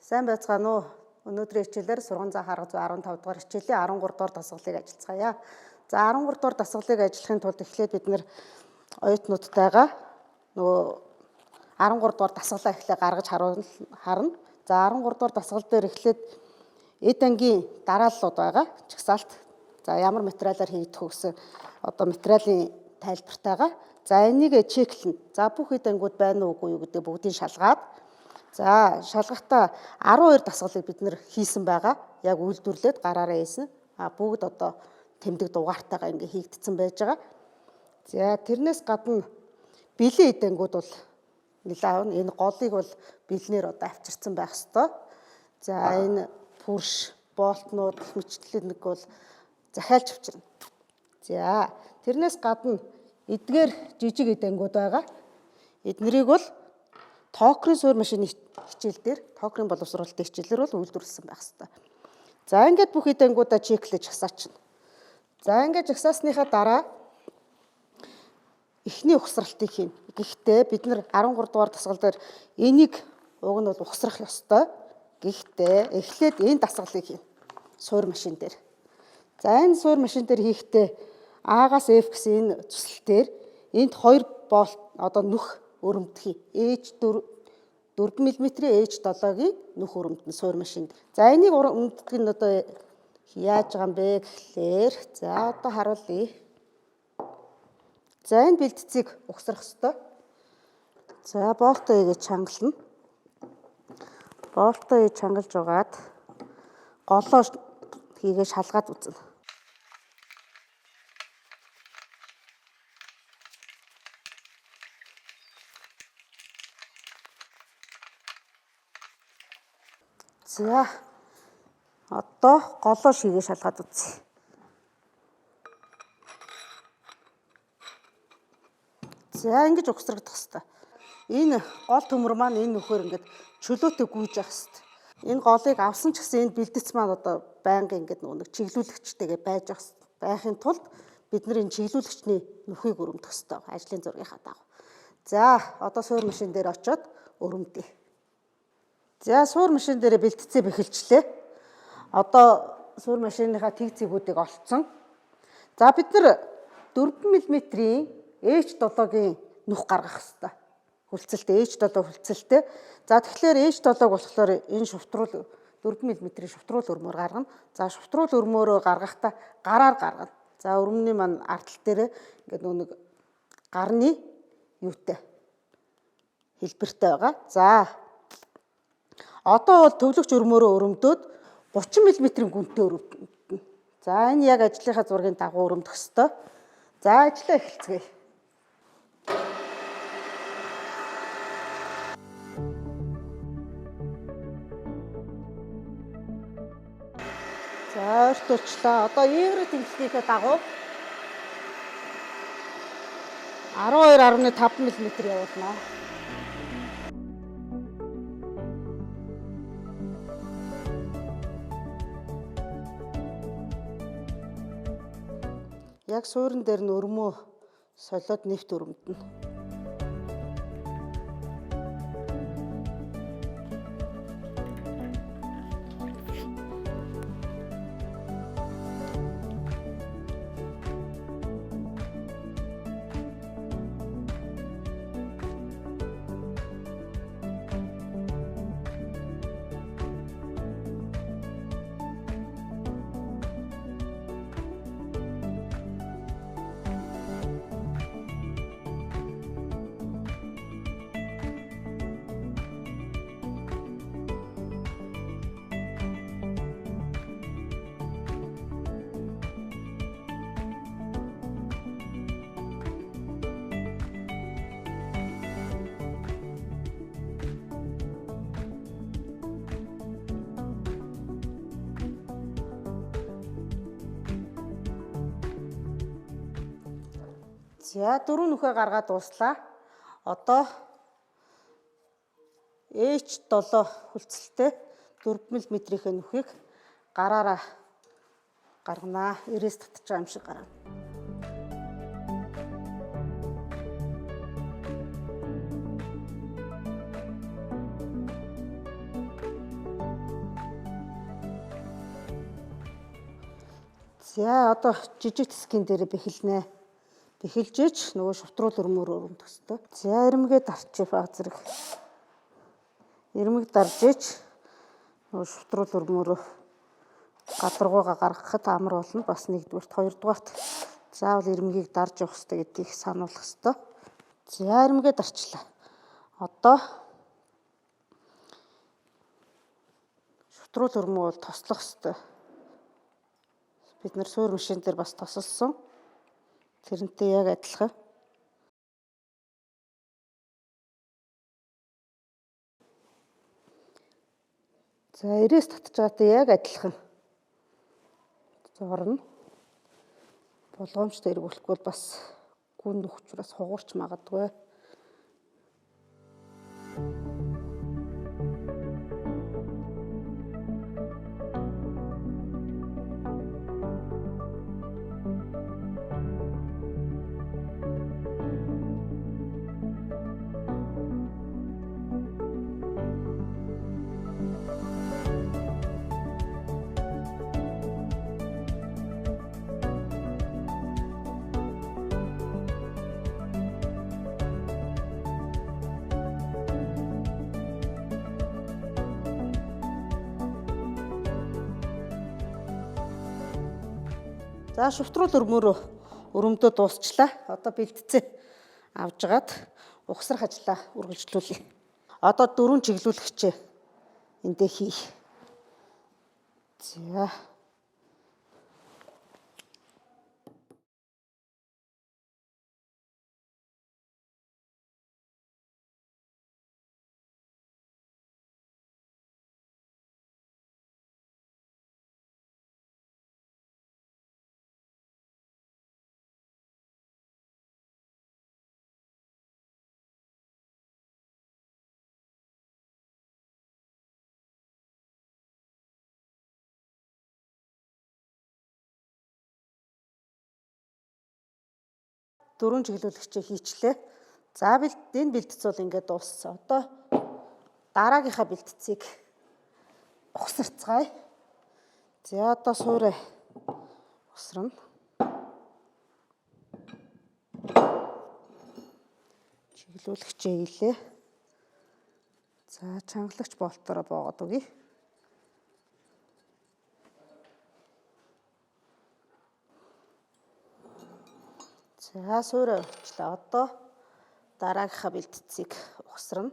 Сайн байцгаана уу? Өнөөдрийн хичээлээр сургууль заа харга 115 дугаар хичээлийн 13 дугаар дасгалыг ажиллацгаая. За 13 дугаар дасгалыг ажиллахын тулд эхлээд бид нэр оюутнуудтайгаа нөгөө 13 дугаар дасгалаа эхлээ гаргаж харна. За 13 дугаар дасгал дээр эхлээд эд ангийн дарааллууд байгаа. Чагсаалт. За ямар материалаар хийгдэх вэ гэсэн одоо материалын тайлбартайгаа. За энийг чеклэн. За бүх эд ангиуд байна уугүй юу гэдэг бүгдийг шалгаад. За шалгахдаа 12 дасгалыг бид нэр хийсэн байгаа. Яг үйлдвэрлээд гараараа хийсэн. Бүгд одоо тэмдэг дугаартайгаа ингээ хийгдсэн байж байгаа. За тэрнээс гадна бэлэн эд ангиуд бол нэлээд энэ голыг бол бэлнээр одоо авчирсан байх ёстой. За энэ пүрш, болтнууд, мөчлөг бол захиалж авчирна. За тэрнээс гадна эдгээр жижиг эд ангиуд байгаа. Эднэрийг бол токрын суур машины хичээл дээр, токрын боловсруулалтын хичээлээр бол үйлдвэрлэсэн байх ёстой. За ингээд бүх эд ангиудаа чеклэж хасаачна. За ингээд жагсаасныхаа дараа эхний ухсралтыг хийнэ. Гэхдээ бид нар 13 дугаар дасгал дээр энийг уг нь бол ухсрах ёстой. Гэхдээ эхлээд энэ дасгалыг хийнэ. Суур машин дээр. За энэ суур машин дээр хийхдээ А-гаас F гэсэн энэ цэцэл дээр энд 2 болт одоо нүх өрөмтгий. H4 мм-ийн H7-гийн нүх өрөмтөн суур машинд. За энийг өрөмтгөх нь одоо яаж байгаа юм бэ гэхлээр за одоо харуулъя. За энэ бэлтцийг ухсрах ёстой. За болтоо ийгээ чангална. Болтоо ий чангалж угаад голоо хийгээ шалгаад үзнэ. За одоо голоо шигээ шалгаад үзье. За ингэж ухсрагдах хэвээр. Энэ гол төмөр маань энэ нөхөр ингээд чөлөөтэй гүйж явах хэвээр. Энэ голыг авсан ч гэсэн энэ бэлдэц маань одоо байнга ингээд нэг чиглүүлэгчтэйгээ байхын тулд бид нар энэ чиглүүлэгчний нүхийг өрөмдөх хэвээр. Ажлын зургийнхаа дагуу. За одоо суур машин дээр очиод өрөмдөе. За суур машин дээр бэлтцээ бэхэлчлээ. Одоо суур машиныхаа тэг зэгүүдийг олцсон. За бид нар 4 мм-ийн H7-гийн нүх гаргах хэвээр. Хүлцэлтэй H7 хүлцэлтэй. За тэгэхээр H7-г болохоор энэ шувтруул 4 мм-ийн шувтруул өрмөөр гаргана. За шувтруул өрмөөрөө гаргахдаа гараар гаргана. За өрмөний маань ардтал дээр ингээд нэг гарны юутай хэлбэртэй байгаа. За одоо бол төвлөгч өрмөөрөө өрөмдөөд 30 мм-ийн гүнтэй өрөмдөнө. За энэ яг ажлынхаа зургийн дагуу өрөмдөх ёстой. За ажлаа эхэлцгээе. За ойртуулчлаа. Одоо Y тэмцлийнхээ дагуу 12.5 мм явуулнаа. Яг суурин дээр нь өрмөө солиод нэвт өрөмдөнө. За 4 нүхээ гаргаад дууслаа. Одоо H7 хүлцэлтэй 4 мм-ийн нүхийг гараараа гарганаа. Ирээс татчих байгаа юм шиг гаргана. За одоо жижиг тесгийн дээр бэхэлнэ. Бэхэлжээч нөгөө шутрал өрмөөр өрөмдөх хэвээр. За ирмэгээ дарчих баг зэрэг. Ирмэг даржээч нөгөө шутрал өрмөөрөө гадаргуугаа гаргахад амар болно. Бас нэгдүгээрт, хоёрдугаарт заавал ирмэгийг дарж явах хэрэгтэй гэдгийг сануулах хэрэгтэй. За ирмэгээ дарчлаа. Одоо шутрал өрмөө бол тослох хэрэгтэй. Бид нэр суур машин дээр бас тосолсон. Тэрнтэй яг адилхан. За ирээс татж байгаатай яг адилхан. Зорно. Болгоомжтой эргүүлэхгүй бол бас гүн нөхчрөөс хугарч магадгүй. За шутрал өрмөөрөө өрөмдөө дуусчлаа. Одоо бэлтцээ авжгаад ухсрах ажлаа үргэлжлүүлье. Одоо 4 чиглүүлэгчээ эндээ хийх. За. Дөрвөн чиглүүлэгчээ хийчлээ. За энэ бэлтгэц бол ингээд дууссан. Одоо дараагийнхаа бэлтцийг ухсарцгаая. За одоо суурэ усрана. Чиглүүлэгчээ хийлээ. За чангалагч болтороо боогод өгье. За суурэ уучлаа. Одоо дараагийнхаа бэлтцийг ухсарна.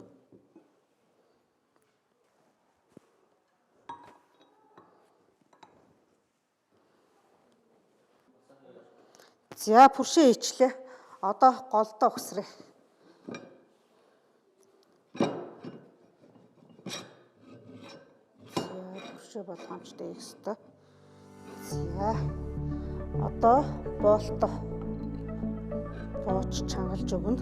За пүршээ хийчлээ. Одоо голдоо ухсрая. За пүршээ болгоомжтой хийх ёстой. За одоо болтоо бооч чангалж өгнө.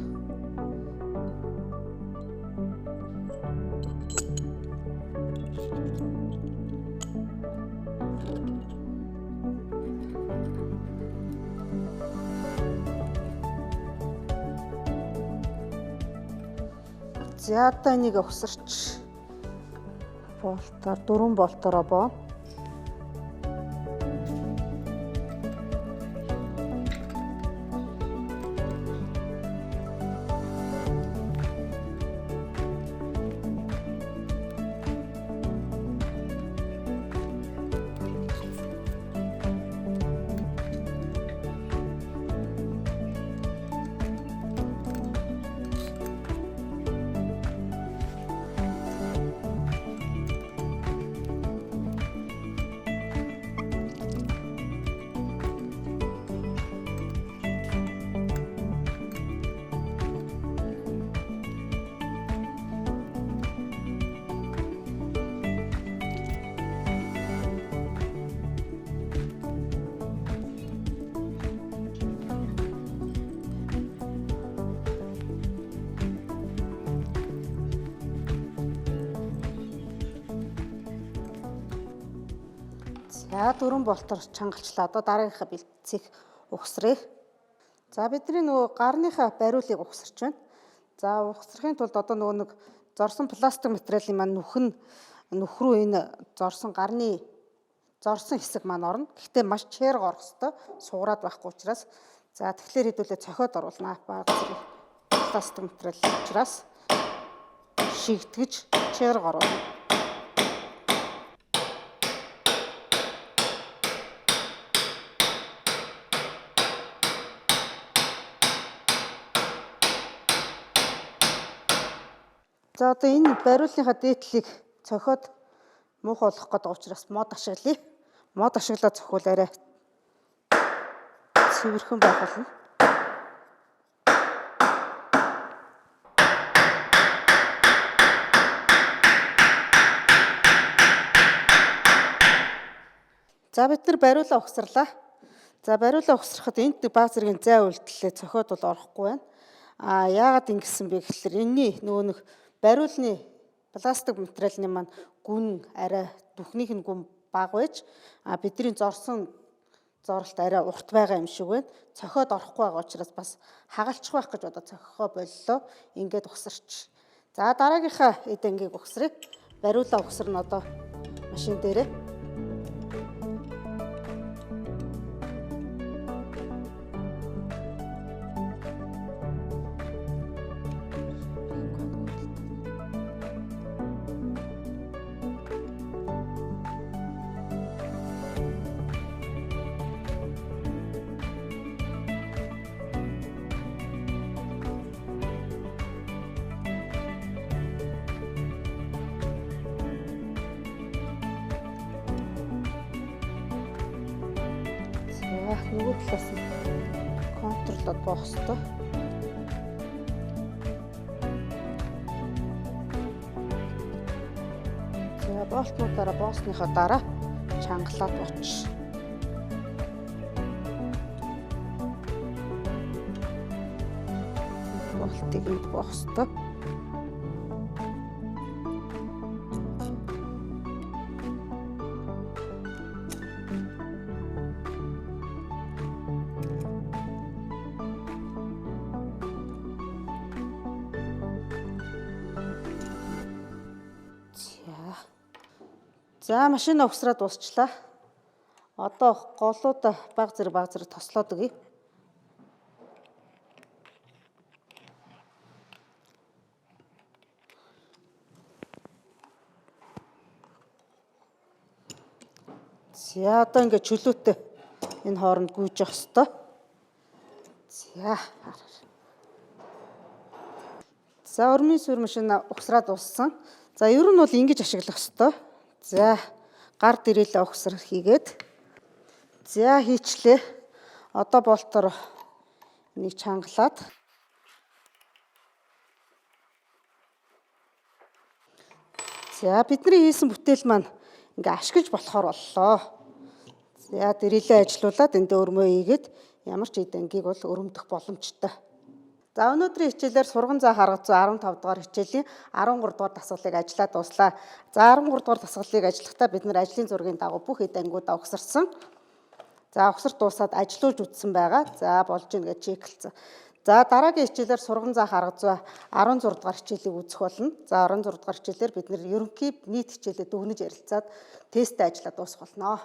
За одоо энийг ухсарч болтоор 4 болтороо боо. За 4 болтоор чангалчлаа. Одоо дараагийнхаа бэлтцийг ухсрая. За бидний нөгөө гарныхаа бариулыг ухсарч байна. За ухсрахын тулд одоо нөгөө нэг зорсон пластик материалын маань нүх рүү энэ зорсон гарны зорсон хэсэг маань орно. Гэхдээ маш чэйрэг орох ёстой. Суураад байхгүй учраас за тэгэхээр хэдүүлээ цохиод оруулнаа. Бага зэрэг пластик материал учраас шигтгэж чэйрэг оруулна. За одоо энэ бариулныхаа дээдлийг цохиод муухай болох гэдэг учраас мод ашиглая. Мод ашиглаад цохвол арай цэвэрхэн байх болно. За бид нар бариулаа угсарлаа. За бариулаа угсрахад энд баг зэргийн зай үйлдэлээ цохиод бол орохгүй байна. Яагаад ингэсэн бэ гэхээр энэний нөгөө нэг бариулны пластик материалны маань гүн арай дүхнийх нь гүн бага байж бидний зорсон зорилт арай урт байгаа юм шиг байна. Цохиод орохгүй байгаа учраас бас хагалчих байх гэж одоо цохихоо боллоо. Ингээд угсарч. За дараагийнхаа эд ангийг угсрыг. Бариулаа угсарна одоо машин дээрээ. Нөгөө талаас нь контрлоод боох ёстой. За болтнуудаараа боосныхоо дараа чангалаад боч. Болтыг энд боох ёстой. За машина угсраад дуусчлаа. Одоо голуудаа баг зэрэг тослоод өгье. За одоо ингээд чөлөөтэй энэ хооронд гүйж явах ёстой. За өрмийн сүр машина угсраад дууссан. За ер нь бол ингэж ашиглах ёстой. За гар дэрэлээ угсар хийгээд за хийчлээ. Одоо болтоор энийг чангалаад за бидний хийсэн бүтээл маань ингээ ашиглаж болохоор боллоо. За дэрэлээ ажилуулад эндээ өрмөө хийгээд ямар ч эд ангийг бол өрөмдөх боломжтой. За өнөөдрийн хичээлээр сурган заа харгац 15 дугаар хичээлийн 13 дугаар дасгалыг ажиллаад дууслаа. За 13 дугаар дасгалыг ажиллахдаа бид нэр ажлын зургийн дагуу бүх эд ангиудаа угсарсан. За угсарт дуусаад ажиллуулж үтсэн байгаа. За болж ийн гэж чеклцсэн. За дараагийн хичээлээр сурган заа харгац 16 дугаар хичээлийг үзэх болно. За 16 дугаар хичээлээр бид нэр ерөнхий нийт хичээлээ дүгнэж ярилцаад тесттэй ажиллаад дуусгах болно.